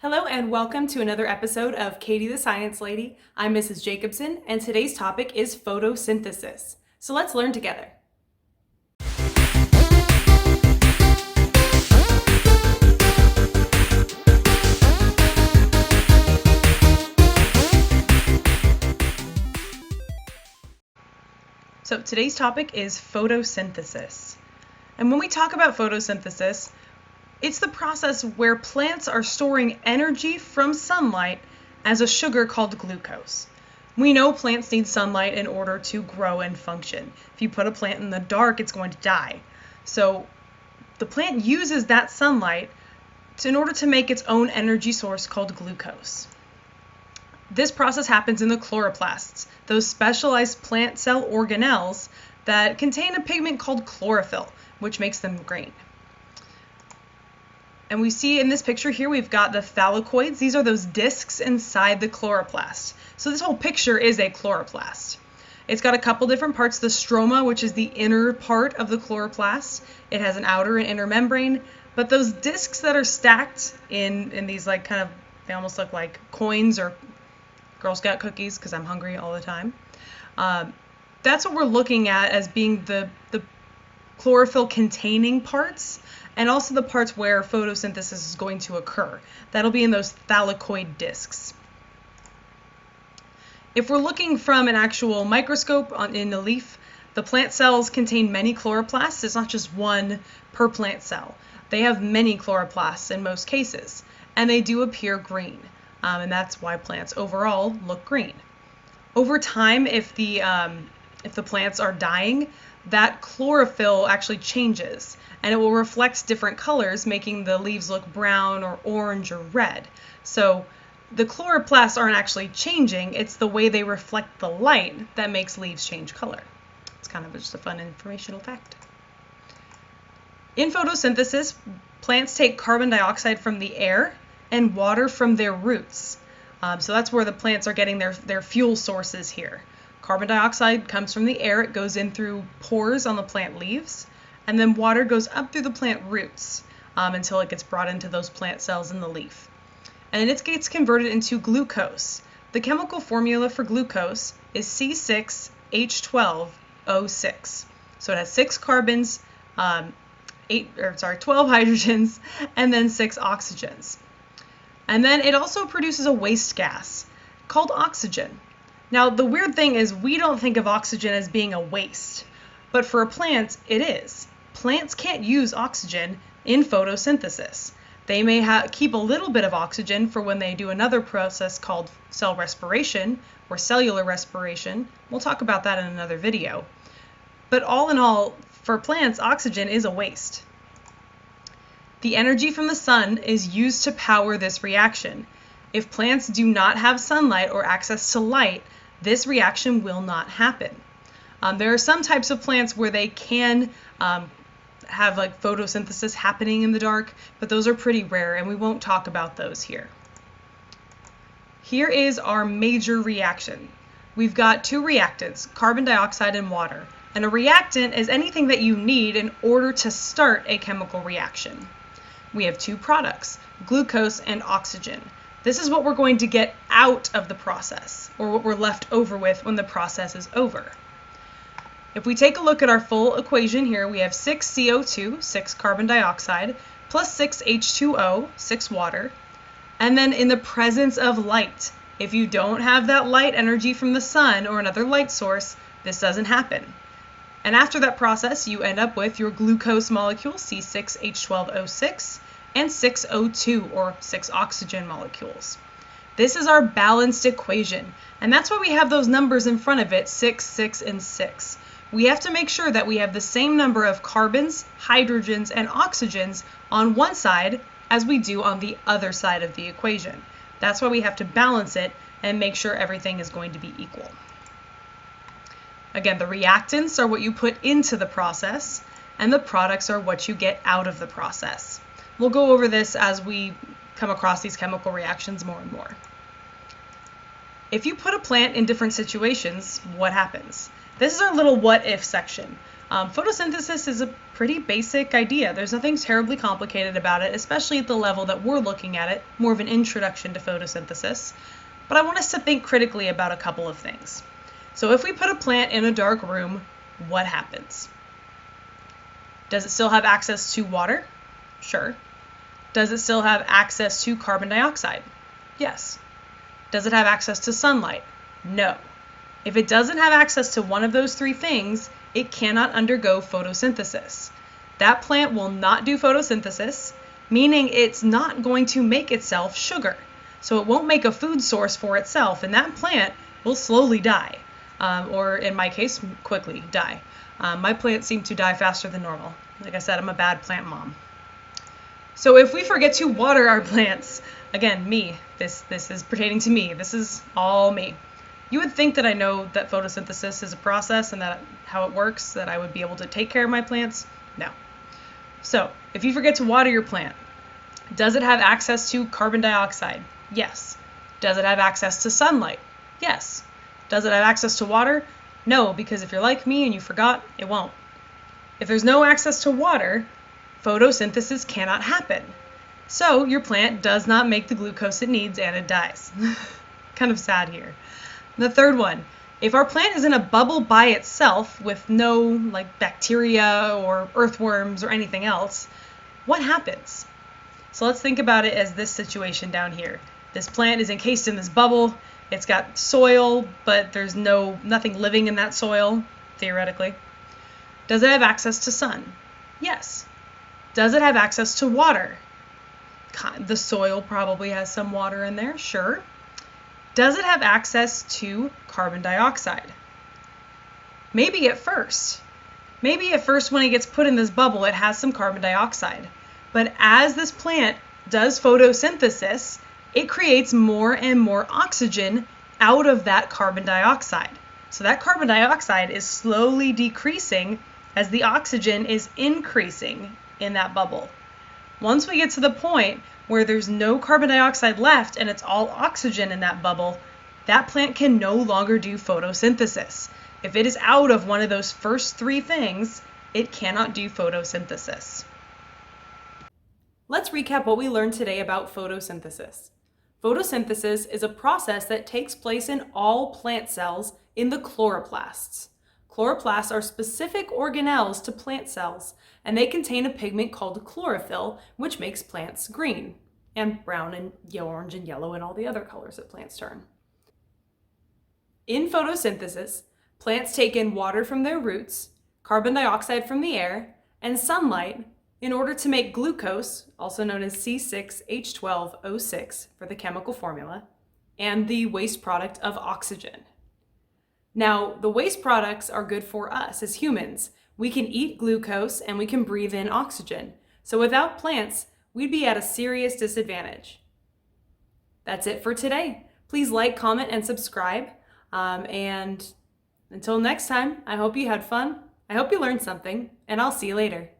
Hello and welcome to another episode of Katie the Science Lady. I'm Mrs. Jacobson and today's topic is photosynthesis. So let's learn together. So today's topic is photosynthesis. And when we talk about photosynthesis, it's the process where plants are storing energy from sunlight as a sugar called glucose. We know plants need sunlight in order to grow and function. If you put a plant in the dark, it's going to die. So the plant uses that sunlight in order to make its own energy source called glucose. This process happens in the chloroplasts, those specialized plant cell organelles that contain a pigment called chlorophyll, which makes them green. And we see in this picture here, we've got the thylakoids. These are those discs inside the chloroplast. So this whole picture is a chloroplast. It's got a couple different parts. The stroma, which is the inner part of the chloroplast. It has an outer and inner membrane. But those discs that are stacked in these they almost look like coins or Girl Scout cookies because I'm hungry all the time. That's what we're looking at as being the chlorophyll containing parts, and also the parts where photosynthesis is going to occur. That'll be in those thylakoid discs. If we're looking from an actual microscope in the leaf, the plant cells contain many chloroplasts. It's not just one per plant cell. They have many chloroplasts in most cases, and they do appear green, and that's why plants overall look green. Over time, if the plants are dying, that chlorophyll actually changes and it will reflect different colors, making the leaves look brown or orange or red. So the chloroplasts aren't actually changing, it's the way they reflect the light that makes leaves change color. It's kind of just a fun informational fact. In photosynthesis, plants take carbon dioxide from the air and water from their roots. So that's where the plants are getting their fuel sources here. Carbon dioxide comes from the air, it goes in through pores on the plant leaves, and then water goes up through the plant roots until it gets brought into those plant cells in the leaf. And then it gets converted into glucose. The chemical formula for glucose is C6H12O6. So it has 6 carbons, 12 hydrogens, and then 6 oxygens. And then it also produces a waste gas called oxygen. Now, the weird thing is we don't think of oxygen as being a waste, but for a plant, it is. Plants can't use oxygen in photosynthesis. They may keep a little bit of oxygen for when they do another process called cell respiration or cellular respiration. We'll talk about that in another video. But all in all, for plants, oxygen is a waste. The energy from the sun is used to power this reaction. If plants do not have sunlight or access to light, this reaction will not happen. There are some types of plants where they can have photosynthesis happening in the dark, but those are pretty rare and we won't talk about those here. Here is our major reaction. We've got 2 reactants, carbon dioxide and water. And a reactant is anything that you need in order to start a chemical reaction. We have 2 products, glucose and oxygen. This is what we're going to get out of the process, or what we're left over with when the process is over. If we take a look at our full equation here, we have 6 CO2, 6 carbon dioxide, plus 6 H2O, 6 water, and then in the presence of light. If you don't have that light energy from the sun or another light source, this doesn't happen. And after that process, you end up with your glucose molecule, C6H12O6, and 6 O2, or 6 oxygen molecules. This is our balanced equation, and that's why we have those numbers in front of it, 6, 6, and 6. We have to make sure that we have the same number of carbons, hydrogens, and oxygens on one side as we do on the other side of the equation. That's why we have to balance it and make sure everything is going to be equal. Again, the reactants are what you put into the process, and the products are what you get out of the process. We'll go over this as we come across these chemical reactions more and more. If you put a plant in different situations, what happens? This is our little what if section. Photosynthesis is a pretty basic idea. There's nothing terribly complicated about it, especially at the level that we're looking at it, more of an introduction to photosynthesis. But I want us to think critically about a couple of things. So if we put a plant in a dark room, what happens? Does it still have access to water? Sure. Does it still have access to carbon dioxide? Yes. Does it have access to sunlight? No. If it doesn't have access to one of those three things, it cannot undergo photosynthesis. That plant will not do photosynthesis, meaning it's not going to make itself sugar. So it won't make a food source for itself, and that plant will slowly die, or in my case, quickly die. My plants seem to die faster than normal. Like I said, I'm a bad plant mom. So if we forget to water our plants, again, me, this is pertaining to me, this is all me. You would think that I know that photosynthesis is a process and that how it works, that I would be able to take care of my plants. No. So if you forget to water your plant, does it have access to carbon dioxide? Yes. Does it have access to sunlight? Yes. Does it have access to water? No, because if you're like me and you forgot, it won't. If there's no access to water, photosynthesis cannot happen. So your plant does not make the glucose it needs and it dies. Kind of sad here. The third one, if our plant is in a bubble by itself with no bacteria or earthworms or anything else, what happens? So let's think about it as this situation down here. This plant is encased in this bubble. It's got soil, but there's nothing living in that soil, theoretically. Does it have access to sun? Yes. Does it have access to water? The soil probably has some water in there, sure. Does it have access to carbon dioxide? Maybe at first. Maybe at first when it gets put in this bubble, it has some carbon dioxide. But as this plant does photosynthesis, it creates more and more oxygen out of that carbon dioxide. So that carbon dioxide is slowly decreasing as the oxygen is increasing in that bubble. Once we get to the point where there's no carbon dioxide left and it's all oxygen in that bubble, that plant can no longer do photosynthesis. If it is out of one of those first three things, it cannot do photosynthesis. Let's recap what we learned today about photosynthesis. Photosynthesis is a process that takes place in all plant cells in the chloroplasts. Chloroplasts are specific organelles to plant cells, and they contain a pigment called chlorophyll, which makes plants green, and brown and orange and yellow and all the other colors that plants turn. In photosynthesis, plants take in water from their roots, carbon dioxide from the air, and sunlight in order to make glucose, also known as C6H12O6 for the chemical formula, and the waste product of oxygen. Now, the waste products are good for us as humans. We can eat glucose and we can breathe in oxygen. So without plants, we'd be at a serious disadvantage. That's it for today. Please like, comment, and subscribe. And until next time, I hope you had fun. I hope you learned something, and I'll see you later.